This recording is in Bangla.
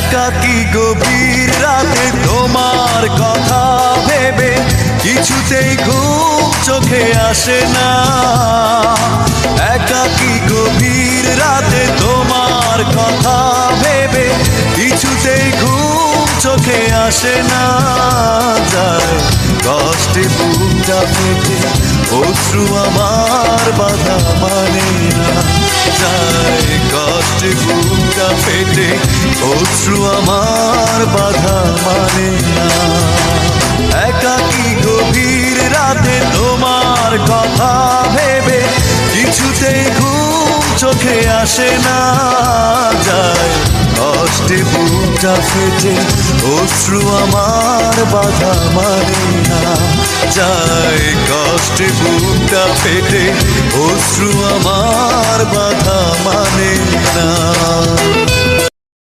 একাকী গভীর রাতে তোমার কথা ভেবে কিছুতেই ঘুম চোখে আসে না। একাকী গভীর রাতে তোমার কথা ভেবে কিছুতেই ঘুম চোখে আসে না। যায় কষ্টে বুকটা ফেটে অশ্রু আমার বাধা মানে না। যায় কষ্টে বুকটা ফেটে অশ্রু আমার বাধা মানে না। একাকী গভীর রাতে তোমার কথা ভেবে কিছুতেই ঘুম চোখে আসে না। যায় কষ্টে বুকটা ফেটে অশ্রু আমার বাধা মানে না। যায় কষ্টে বুকটা ফেটে অশ্রু আমার বাধা মানে না।